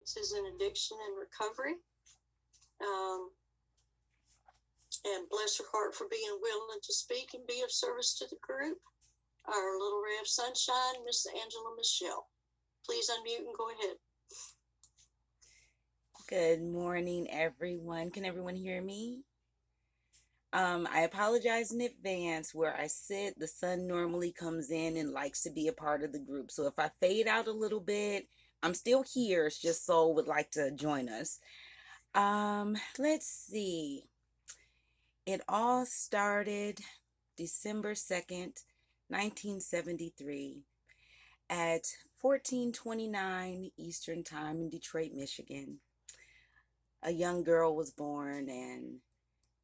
experiences in addiction and recovery. And bless her heart for being willing to speak and be of service to the group. Our little ray of sunshine, Miss Angela Michelle. Please unmute and go ahead. Good morning, everyone. Can everyone hear me? I apologize in advance. Where I sit, the sun normally comes in and likes to be a part of the group. So if I fade out a little bit, I'm still here. It's just Soul would like to join us. Let's see. It all started December 2nd, 1973 at 14:29 Eastern Time in Detroit, Michigan. A young girl was born and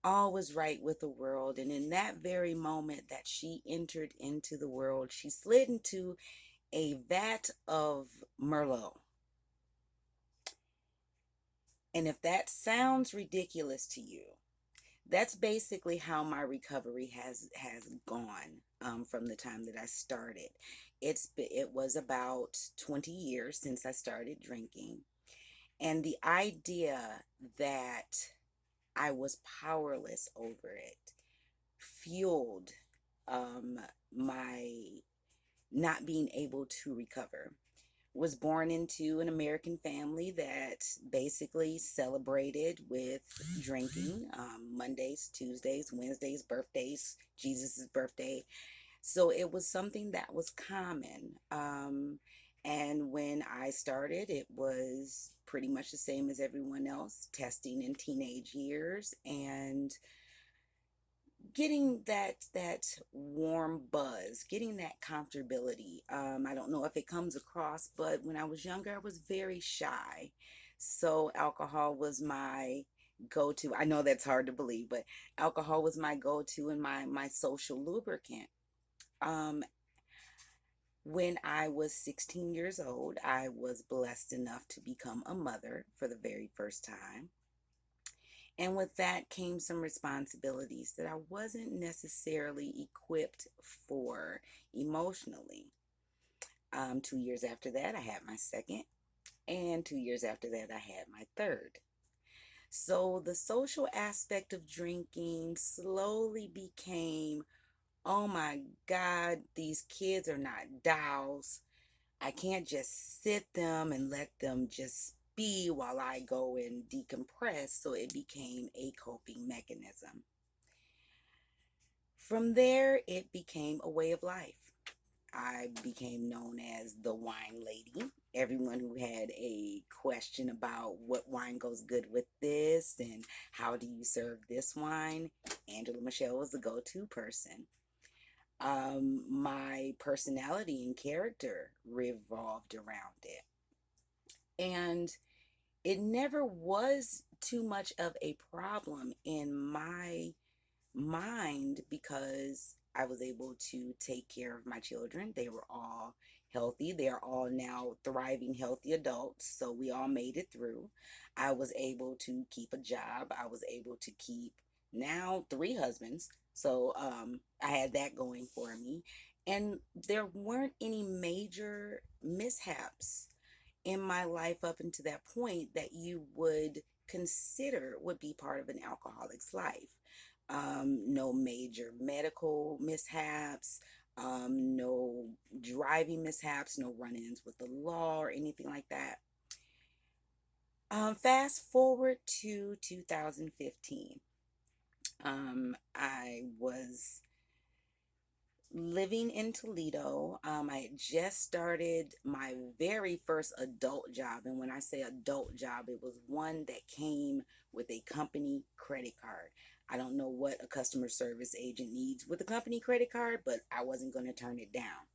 all was right with the world. And in that very moment that she entered into the world, she slid into a vat of Merlot. And if that sounds ridiculous to you, that's basically how my recovery has gone from the time that I started. It was about 20 years since I started drinking, and the idea that I was powerless over it fueled my not being able to recover. Was born into an American family that basically celebrated with drinking, Mondays, Tuesdays, Wednesdays, birthdays, Jesus's birthday. So it was something that was common. And when I started, it was pretty much the same as everyone else, testing in teenage years and getting that warm buzz, getting that comfortability. I don't know if it comes across, but when I was younger, I was very shy. So alcohol was my go-to. I know that's hard to believe, but alcohol was my go-to and my social lubricant. Um, when I was 16 years old, I was blessed enough to become a mother for the very first time. And with that came some responsibilities that I wasn't necessarily equipped for emotionally. 2 years after that, I had my second. And 2 years after that, I had my third. So the social aspect of drinking slowly became, oh my God, these kids are not dolls. I can't just sit them and let them just be while I go and decompress. So it became a coping mechanism. From there, it became a way of life. I became known as the wine lady. Everyone who had a question about what wine goes good with this and how do you serve this wine, Angela Michelle was the go-to person. My personality and character revolved around it. And it never was too much of a problem in my mind because I was able to take care of my children. They were all healthy. They are all now thriving, healthy adults. So we all made it through. I was able to keep a job. I was able to keep now 3 husbands. So I had that going for me. And there weren't any major mishaps in my life up until that point that you would consider would be part of an alcoholic's life. No major medical mishaps, no driving mishaps, no run-ins with the law or anything like that. Fast forward to 2015. I was living in Toledo. I had just started my very first adult job. And when I say adult job, it was one that came with a company credit card. I don't know what a customer service agent needs with a company credit card, but I wasn't going to turn it down.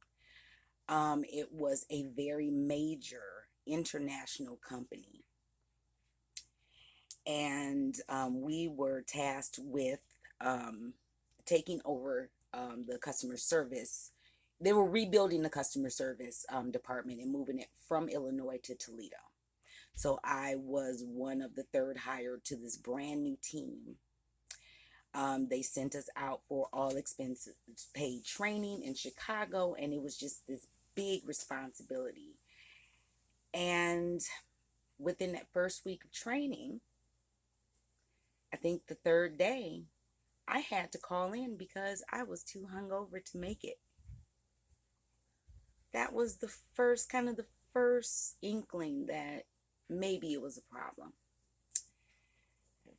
It was a very major international company. And we were tasked with taking over the customer service. They were rebuilding the customer service department and moving it from Illinois to Toledo. So I was one of the third hired to this brand new team. They sent us out for all expenses paid training in Chicago, and it was just this big responsibility. And within that first week of training, I think the third day, I had to call in because I was too hungover to make it. That was the first inkling that maybe it was a problem.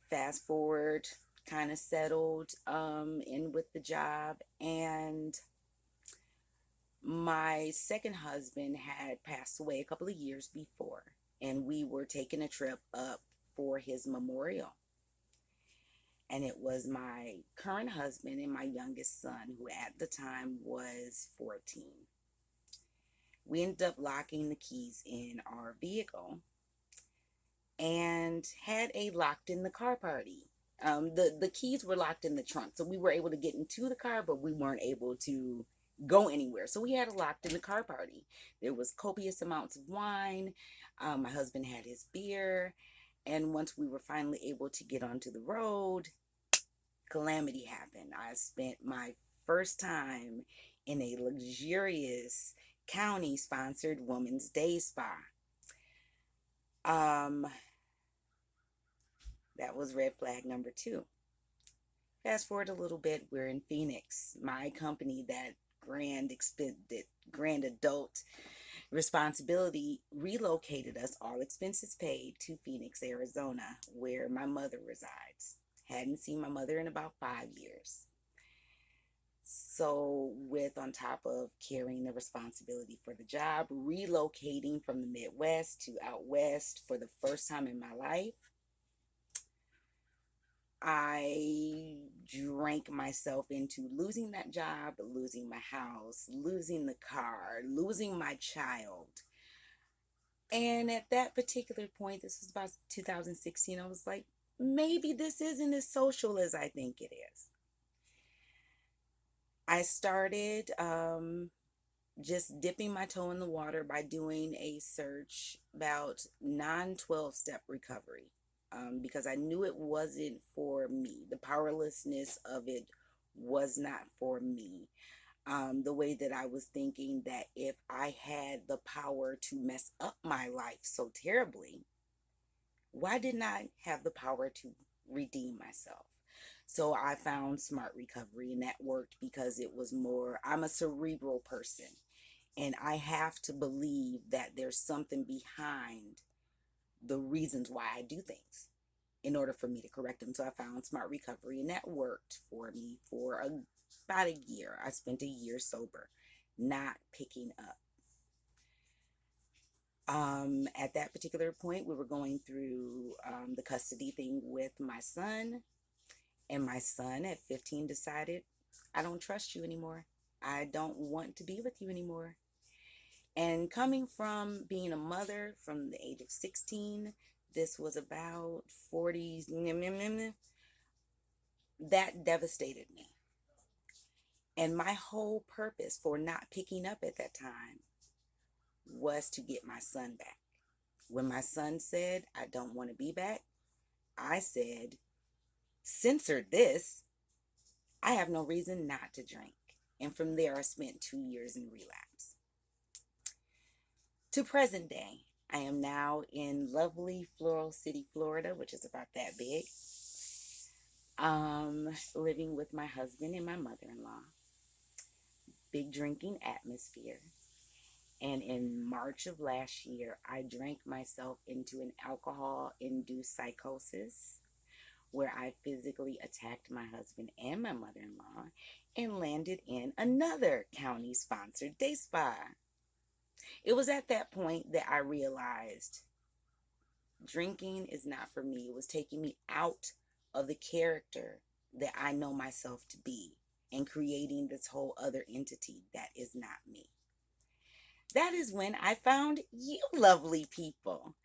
Fast forward, kind of settled in with the job, and my second husband had passed away a couple of years before, and we were taking a trip up for his memorial. And it was my current husband and my youngest son, who at the time was 14. We ended up locking the keys in our vehicle and had a locked in the car party. The keys were locked in the trunk, so we were able to get into the car, but we weren't able to go anywhere. So we had a locked in the car party. There was copious amounts of wine. My husband had his beer, and once we were finally able to get onto the road, calamity happened. I spent my first time in a luxurious county-sponsored women's day spa. That was red flag number 2. Fast forward a little bit, we're in Phoenix. My company that grand adult responsibility relocated us, all expenses paid, to Phoenix, Arizona, where my mother resides. Hadn't seen my mother in about 5 years. So with, on top of carrying the responsibility for the job, relocating from the Midwest to out West for the first time in my life, I drank myself into losing that job, losing my house, losing the car, losing my child. And at that particular point, this was about 2016, I was like, maybe this isn't as social as I think it is. I started just dipping my toe in the water by doing a search about non-12-step recovery. Because I knew it wasn't for me. The powerlessness of it was not for me. The way that I was thinking that if I had the power to mess up my life so terribly, why didn't I have the power to redeem myself? So I found Smart Recovery, and that worked because it was more, I'm a cerebral person, and I have to believe that there's something behind the reasons why I do things in order for me to correct them. So I found Smart Recovery, and that worked for me for about a year. I spent a year sober, not picking up. At that particular point, we were going through the custody thing with my son, and my son at 15 decided, I don't trust you anymore. I don't want to be with you anymore. And coming from being a mother from the age of 16, this was about 40, that devastated me. And my whole purpose for not picking up at that time was to get my son back. When my son said, I don't want to be back, I said, censor this. I have no reason not to drink. And from there, I spent 2 years in relapse. To present day, I am now in lovely Floral City, Florida, which is about that big, living with my husband and my mother-in-law. Big drinking atmosphere. And in March of last year, I drank myself into an alcohol-induced psychosis where I physically attacked my husband and my mother-in-law and landed in another county-sponsored day spa. It was at that point that I realized drinking is not for me. It was taking me out of the character that I know myself to be and creating this whole other entity that is not me. That is when I found you lovely people.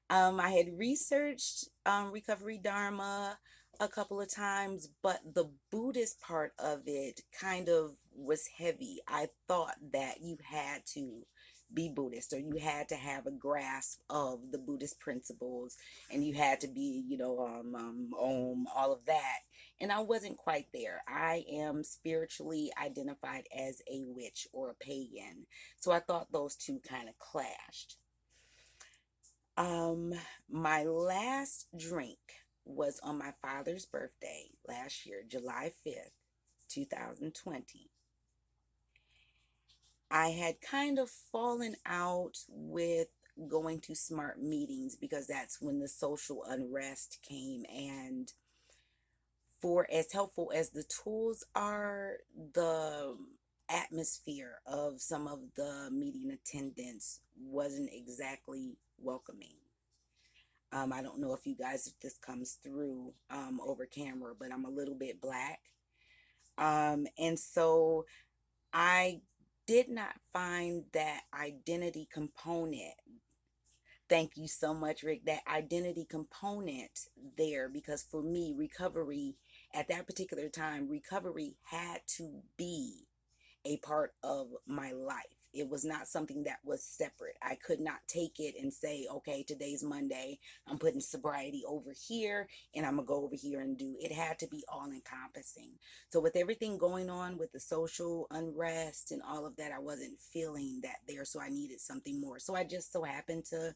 I had researched Recovery Dharma a couple of times, but the Buddhist part of it kind of was heavy. I thought that you had to be Buddhist, or you had to have a grasp of the Buddhist principles, and you had to be, all of that. And I wasn't quite there. I am spiritually identified as a witch or a pagan. So I thought those two kind of clashed. My last drink was on my father's birthday last year, July 5th, 2020. I had kind of fallen out with going to smart meetings because that's when the social unrest came. And for as helpful as the tools are, the atmosphere of some of the meeting attendants wasn't exactly welcoming. I don't know if you guys, if this comes through over camera, but I'm a little bit black. And so I did not find that identity component. Thank you so much, Rick. That identity component there, because for me, recovery at that particular time, recovery had to be a part of my life. It was not something that was separate. I could not take it and say, okay, today's Monday, I'm putting sobriety over here and I'm gonna go over here and do it. Had to be all encompassing. So with everything going on with the social unrest and all of that, I wasn't feeling that there. So I needed something more. So I just so happened to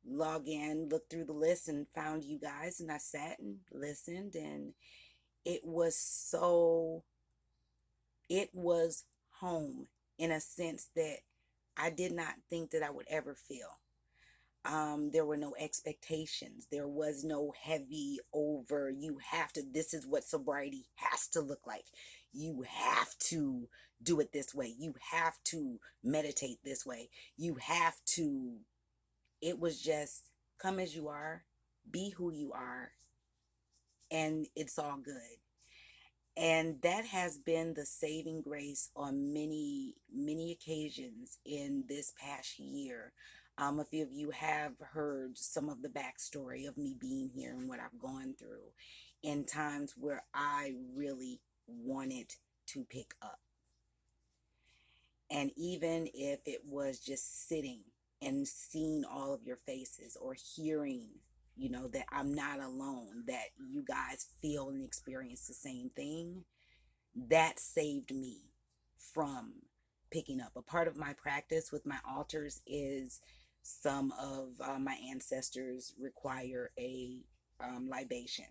log in, look through the list and found you guys, and I sat and listened, and it was so, it was home in a sense that I did not think that I would ever feel. There were no expectations. There was no heavy over, you have to, this is what sobriety has to look like. You have to do it this way. You have to meditate this way. You have to, it was just come as you are, be who you are, and it's all good. And that has been the saving grace on many, many occasions in this past year. A few of you have heard some of the backstory of me being here and what I've gone through in times where I really wanted to pick up. And even if it was just sitting and seeing all of your faces or hearing, you know, that I'm not alone, that you guys feel and experience the same thing, that saved me from picking up. A part of my practice with my altars is some of my ancestors require a libation.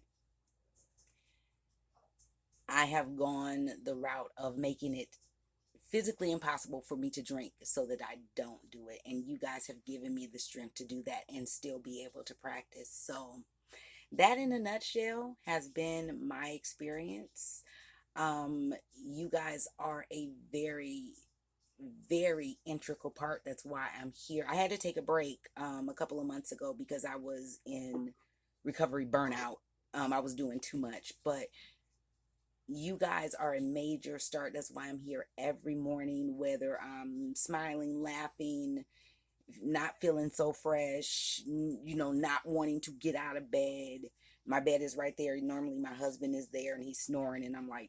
I have gone the route of making it physically impossible for me to drink so that I don't do it. And you guys have given me the strength to do that and still be able to practice. So that in a nutshell has been my experience. You guys are a very, very integral part. That's why I'm here. I had to take a break a couple of months ago because I was in recovery burnout. I was doing too much, but you guys are a major start. That's why I'm here every morning, whether I'm smiling, laughing, not feeling so fresh, you know, not wanting to get out of bed. My bed is right there. Normally my husband is there and he's snoring and I'm like,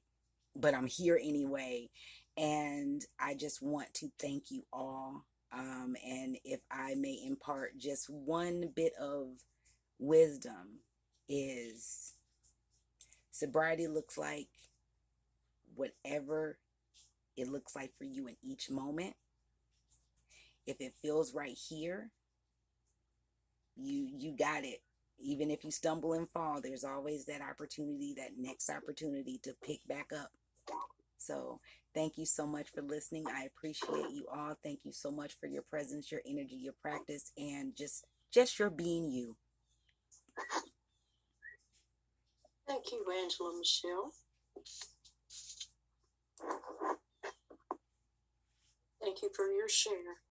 but I'm here anyway. And I just want to thank you all. And if I may impart just one bit of wisdom, is sobriety looks like whatever it looks like for you in each moment. If it feels right here, you got it. Even if you stumble and fall, there's always that opportunity, that next opportunity to pick back up. So thank you so much for listening. I appreciate you all. Thank you so much for your presence, your energy, your practice, and just your being you. Thank you, Angela Michelle. Thank you for your share.